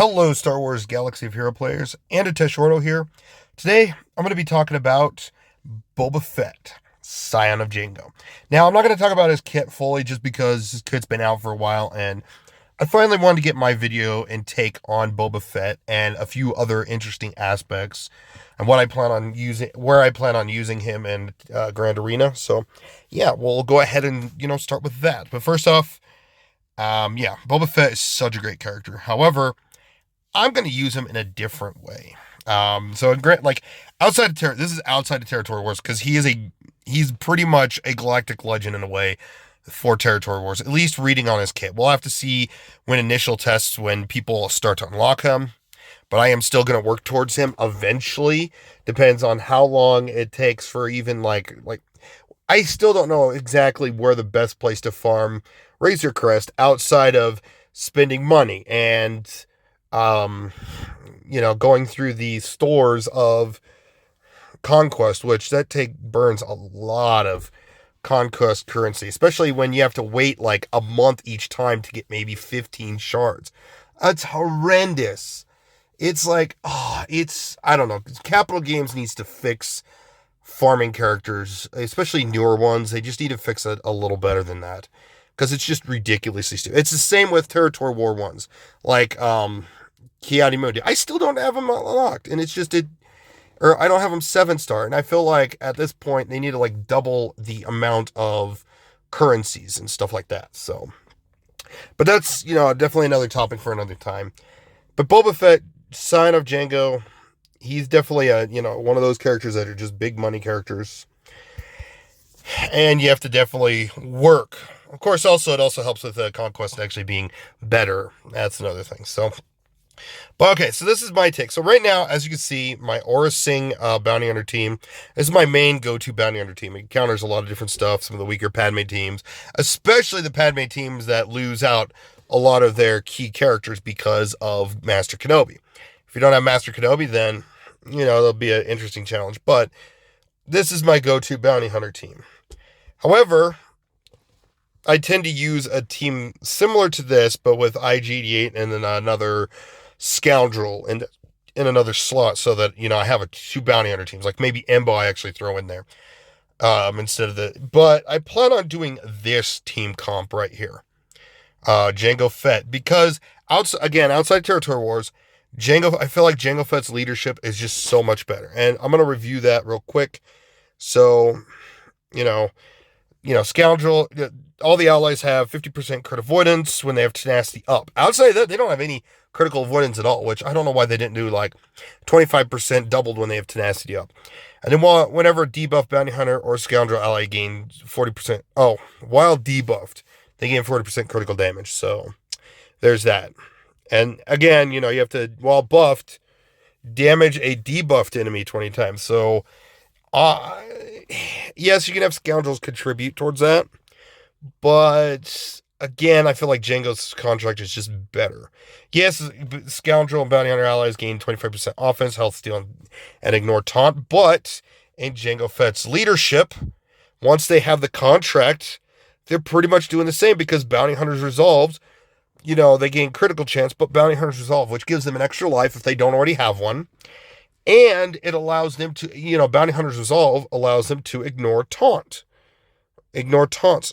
Hello, Star Wars Galaxy of Hero players, and Ordo here. Today, I'm going to be talking about Boba Fett, Scion of Jango. Now, I'm not going to talk about his kit fully just because his kit's been out for a while, and I finally wanted to get my video and take on Boba Fett and a few other interesting aspects and what I plan on using, where I plan on using him in Grand Arena. So, yeah, we'll go ahead and start with that. But first off, Boba Fett is such a great character. However, I'm going to use him in a different way. Like outside of this is outside of Territory Wars because he's pretty much a galactic legend in a way for Territory Wars. At least reading on his kit, we'll have to see when initial tests when people start to unlock him. But I am still going to work towards him eventually. Depends on how long it takes for even like I still don't know exactly where the best place to farm Razor Crest outside of spending money and going through the stores of Conquest, which burns a lot of Conquest currency, especially when you have to wait like a month each time to get maybe 15 shards. That's horrendous. It's like, I don't know. Capital Games needs to fix farming characters, especially newer ones. They just need to fix it a little better than that. Because it's just ridiculously stupid. It's the same with Territory War ones. Like, Kiadi Mundi. I still don't have him unlocked. And I don't have him 7-star. And I feel like at this point, they need to like double the amount of currencies and stuff like that. So, but that's, definitely another topic for another time. But Boba Fett, Scion of Jango, he's definitely one of those characters that are just big money characters. And you have to definitely work. Of course, it also helps with Conquest actually being better. That's another thing. But okay, so this is my take. So right now, as you can see, my Aura Singh Bounty Hunter team is my main go-to Bounty Hunter team. It counters a lot of different stuff, some of the weaker Padme teams, especially the Padme teams that lose out a lot of their key characters because of Master Kenobi. If you don't have Master Kenobi, then, there'll be an interesting challenge. But this is my go-to Bounty Hunter team. However, I tend to use a team similar to this, but with IG-88 and then another Scoundrel in another slot so that, I have two Bounty Hunter teams. Like maybe Embo I actually throw in there instead of but I plan on doing this team comp right here. Jango Fett, because outside Territory Wars, I feel like Jango Fett's leadership is just so much better. And I'm going to review that real quick. So, Scoundrel, all the allies have 50% crit avoidance when they have tenacity up. Outside of that, they don't have any critical avoidance at all, which I don't know why they didn't do like 25% doubled when they have tenacity up. And then whenever debuff Bounty Hunter or Scoundrel ally gain 40%, while debuffed, they gain 40% critical damage. So there's that. And again, you have to, while buffed, damage a debuffed enemy 20 times. So, yes, you can have Scoundrels contribute towards that. But again, I feel like Jango's contract is just better. Yes, Scoundrel and Bounty Hunter allies gain 25% offense, health steal, and ignore taunt. But in Jango Fett's leadership, once they have the contract, they're pretty much doing the same because Bounty Hunters resolved. They gain critical chance, but Bounty Hunters resolve, which gives them an extra life if they don't already have one. And it allows them to, Bounty Hunters resolve allows them to ignore taunts.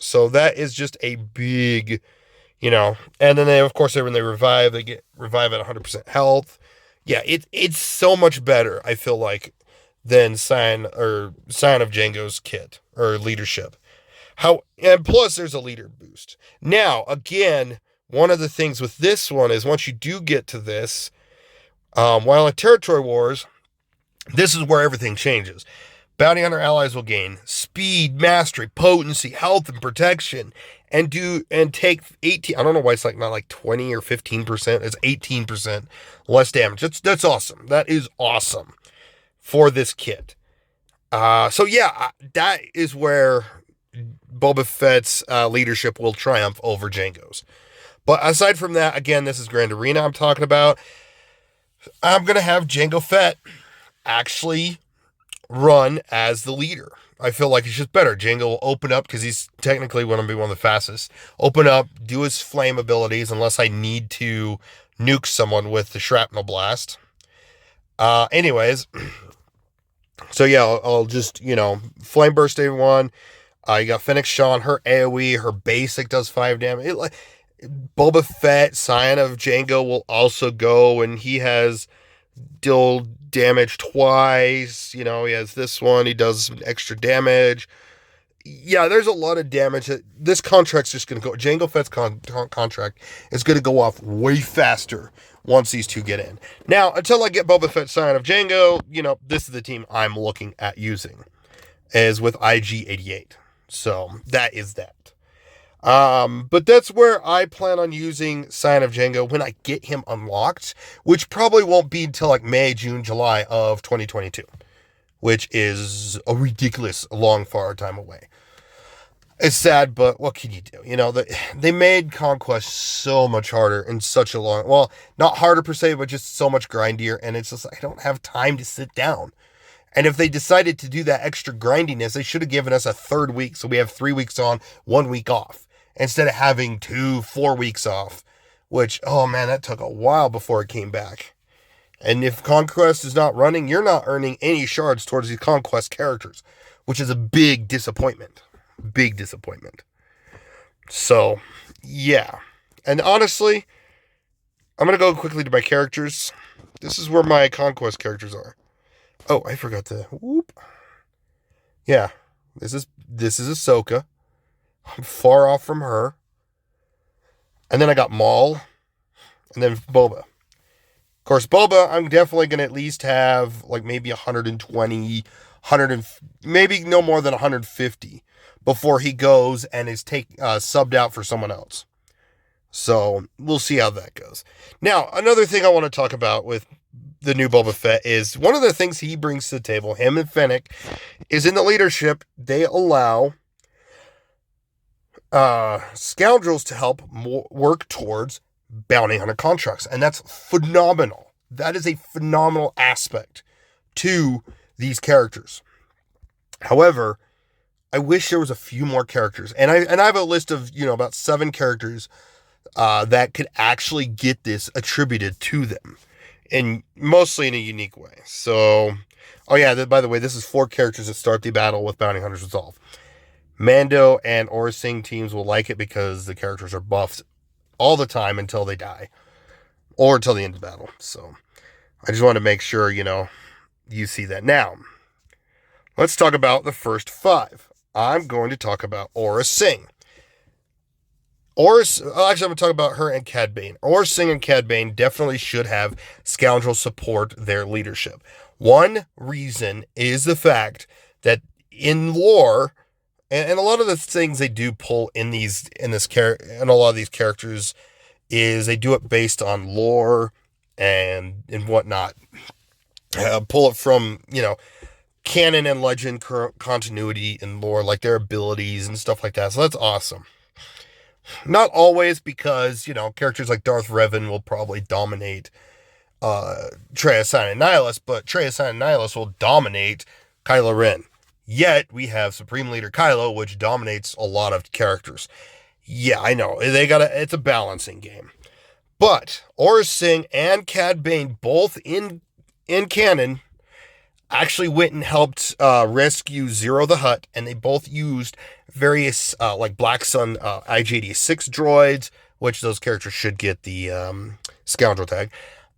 So that is just a big, and then when they revive, they get revive at 100% health. Yeah, it's so much better, I feel like, than Scion of Jango's kit or leadership. And plus there's a leader boost. Now, again, one of the things with this one is once you do get to this, while in Territory Wars, this is where everything changes. Bounty Hunter allies will gain speed, mastery, potency, health, and protection, and take 18. I don't know why it's not like 20 or 15%. It's 18% less damage. That's awesome. That is awesome for this kit. That is where Boba Fett's leadership will triumph over Jango's. But aside from that, again, this is Grand Arena I'm talking about. I'm going to have Jango Fett actually run as the leader. I feel like it's just better. Jango will open up because he's technically going to be one of the fastest. Open up, do his flame abilities unless I need to nuke someone with the shrapnel blast. Anyways, so yeah, I'll just, flame burst everyone. You got Fennic Sean, her AoE, her basic does 5 damage. Boba Fett, Scion of Jango will also go, and he has deal damage twice. He has this one, he does some extra damage. Yeah, there's a lot of damage. This contract's just going to go. Jango Fett's contract is going to go off way faster once these two get in. Now, until I get Boba Fett, Scion of Jango, this is the team I'm looking at using, is with IG-88. So, that is that. But that's where I plan on using Scion of Jango when I get him unlocked, which probably won't be until like May, June, July of 2022, which is a ridiculous long, far time away. It's sad, but what can you do? They made Conquest so much harder in such a long, well, not harder per se, but just so much grindier, and it's just, I don't have time to sit down. And if they decided to do that extra grindiness, they should have given us a third week, so we have 3 weeks on, 1 week off, instead of having 4 weeks off, which, oh man, that took a while before it came back. And if Conquest is not running, you're not earning any shards towards these Conquest characters, which is a big disappointment. Big disappointment. So, yeah. And honestly, I'm going to go quickly to my characters. This is where my Conquest characters are. Oh, I forgot to... Whoop. Yeah. This is Ahsoka. I'm far off from her. And then I got Maul. And then Boba. Of course, Boba, I'm definitely going to at least have like maybe 120, maybe no more than 150 before he goes and is subbed out for someone else. So we'll see how that goes. Now, another thing I want to talk about with the new Boba Fett is one of the things he brings to the table, him and Fennic, is in the leadership, they allow Scoundrels to help work towards bounty hunter contracts. And that's phenomenal. That is a phenomenal aspect to these characters. However, I wish there was a few more characters. And I have a list of, about 7 characters that could actually get this attributed to them. And mostly in a unique way. So, oh yeah, by the way, this is 4 characters that start the battle with Bounty Hunters Resolve. Mando and Aurra Sing teams will like it because the characters are buffed all the time until they die. Or until the end of the battle. So, I just want to make sure, you see that. Now, let's talk about the first 5. I'm going to talk about Aurra Sing. Actually, I'm going to talk about her and Cad Bane. Aurra Sing and Cad Bane definitely should have Scoundrel support their leadership. One reason is the fact that in lore, and a lot of the things they do pull in a lot of these characters is they do it based on lore and whatnot. Pull it from, canon and legend continuity and lore, like their abilities and stuff like that. So that's awesome. Not always, because, characters like Darth Revan will probably dominate Traya, Sion, and Nihilus, but Traya, Sion, and Nihilus will dominate Kylo Ren. Yet, we have Supreme Leader Kylo, which dominates a lot of characters. Yeah, I know. It's a balancing game. But Aurra Sing and Cad Bane, both in canon, actually went and helped rescue Zero the Hutt, and they both used various, like Black Sun IG-86 droids, which those characters should get the Scoundrel tag,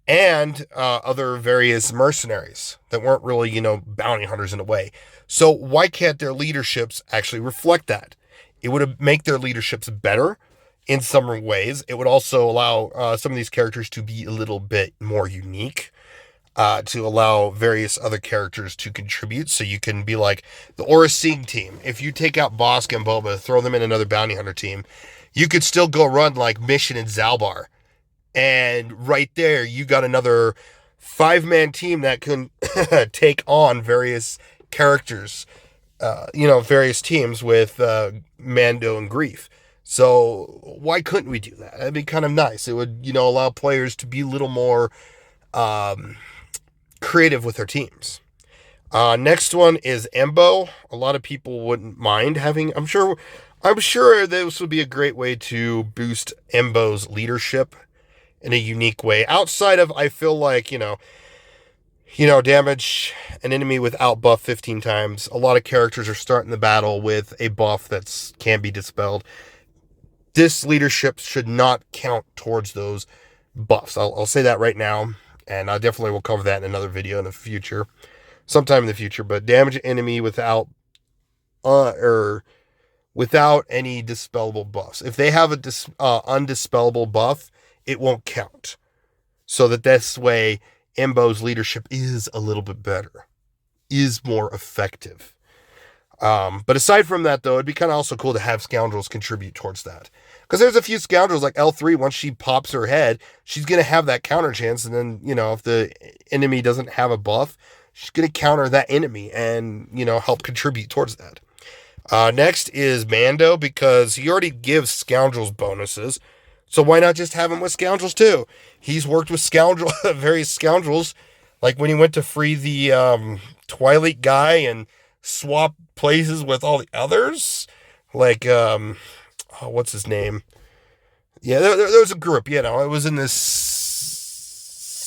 and other various mercenaries that weren't really, bounty hunters in a way. So why can't their leaderships actually reflect that? It would make their leaderships better in some ways. It would also allow some of these characters to be a little bit more unique, to allow various other characters to contribute. So you can be like the Aurra Sing team. If you take out Bossk and Boba, throw them in another bounty hunter team, you could still go run like Mission in Zalbar. And right there, you got another 5-man team that can take on various characters, various teams with Mando and Grief. So why couldn't we do that? That'd be kind of nice. It would, allow players to be a little more creative with their teams. Next one is Embo. A lot of people wouldn't mind having, I'm sure this would be a great way to boost Embo's leadership in a unique way. Outside of, I feel like, damage an enemy without buff 15 times. A lot of characters are starting the battle with a buff that can be dispelled. This leadership should not count towards those buffs. I'll say that right now, and I definitely will cover that in another video in the future, sometime in the future. But damage an enemy without any dispellable buffs. If they have a undispellable buff, it won't count. So that this way, Embo's leadership is a little bit better, is more effective. But aside from that, though, it'd be kind of also cool to have Scoundrels contribute towards that. Because there's a few Scoundrels, like L3, once she pops her head, she's going to have that counter chance. And then, if the enemy doesn't have a buff, she's going to counter that enemy and, help contribute towards that. Next is Mando, because he already gives Scoundrels bonuses. So why not just have him with Scoundrels too? He's worked with various Scoundrels, like when he went to free the Twilight guy and swap places with all the others. Like, what's his name? Yeah, there was a group, it was in this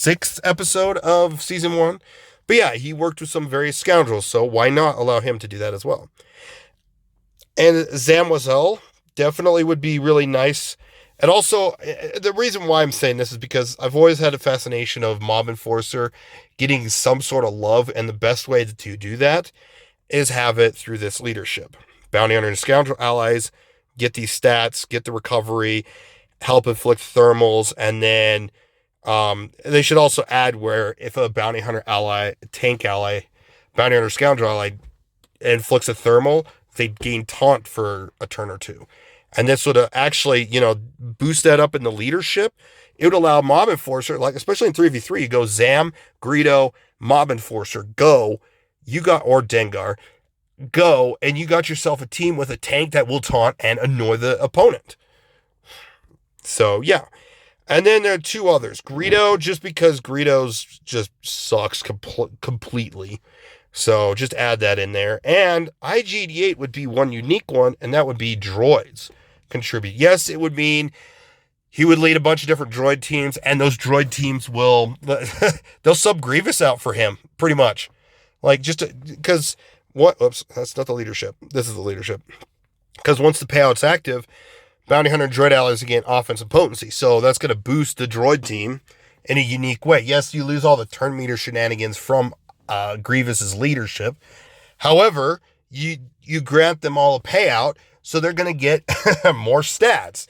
6th episode of season 1. But yeah, he worked with some various Scoundrels, so why not allow him to do that as well? And Zamwazel definitely would be really nice. And also, the reason why I'm saying this is because I've always had a fascination of Mob Enforcer getting some sort of love, and the best way to do that is have it through this leadership. Bounty Hunter and Scoundrel allies get these stats, get the recovery, help inflict thermals, and then they should also add where if a Bounty Hunter ally, tank ally, Bounty Hunter Scoundrel ally inflicts a thermal, they gain taunt for a turn or two. And this would actually, boost that up in the leadership. It would allow Mob Enforcer, like especially in 3v3, you go Zam, Greedo, Mob Enforcer, go. Or Dengar, go, and you got yourself a team with a tank that will taunt and annoy the opponent. So, yeah. And then there are 2 others. Greedo, just because Greedo's just sucks completely. So just add that in there. And IG-88 would be one unique one, and that would be droids contribute. Yes, it would mean he would lead a bunch of different droid teams, and those droid teams they'll sub Grievous out for him, pretty much. Like, just because oops, that's not the leadership. This is the leadership. Because once the payout's active, Bounty Hunter and droid allies gain offensive potency. So that's going to boost the droid team in a unique way. Yes, you lose all the turn meter shenanigans from Grievous's leadership. However, you grant them all a payout, so they're going to get more stats.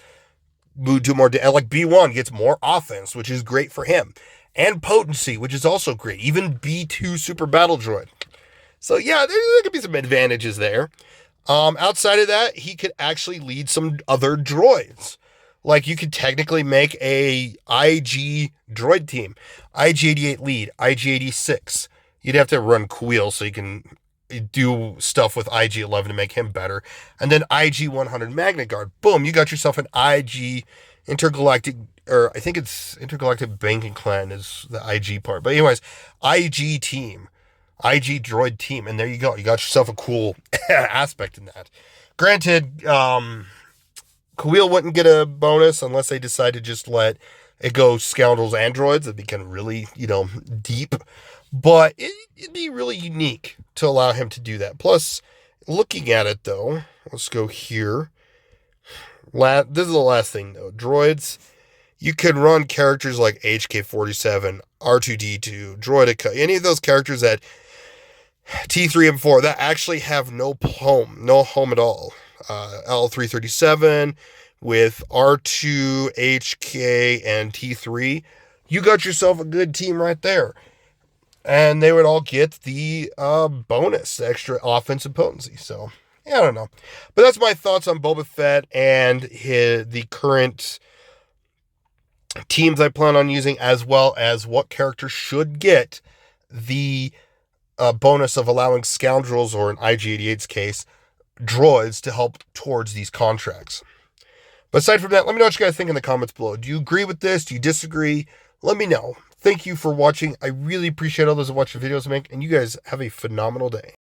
Do more, like B1 gets more offense, which is great for him. And potency, which is also great. Even B2 Super Battle Droid. So yeah, there could be some advantages there. Outside of that, he could actually lead some other droids. Like, you could technically make a IG droid team. IG-88 lead, IG-86. You'd have to run Queel so you can do stuff with IG-11 to make him better. And then IG-100 Magna Guard. Boom, you got yourself an IG Intergalactic, or I think it's Intergalactic Banking Clan is the IG part. But anyways, IG team, IG droid team. And there you go. You got yourself a cool aspect in that. Granted, Queel wouldn't get a bonus unless they decide to just let it go Scoundrels and droids. It'd be kind of really, deep. But it'd be really unique to allow him to do that. Plus, looking at it, though, let's go here. This is the last thing, though. Droids, you can run characters like HK-47, R2-D2, Droidica, any of those characters that T3 and 4 that actually have no home at all. L337 with R2, HK, and T3. You got yourself a good team right there. And they would all get the bonus, extra offensive potency. So, yeah, I don't know. But that's my thoughts on Boba Fett and the current teams I plan on using, as well as what characters should get the bonus of allowing Scoundrels, or in IG-88's case, droids to help towards these contracts. But aside from that, let me know what you guys think in the comments below. Do you agree with this? Do you disagree? Let me know. Thank you for watching. I really appreciate all those who watch the videos I make, and you guys have a phenomenal day.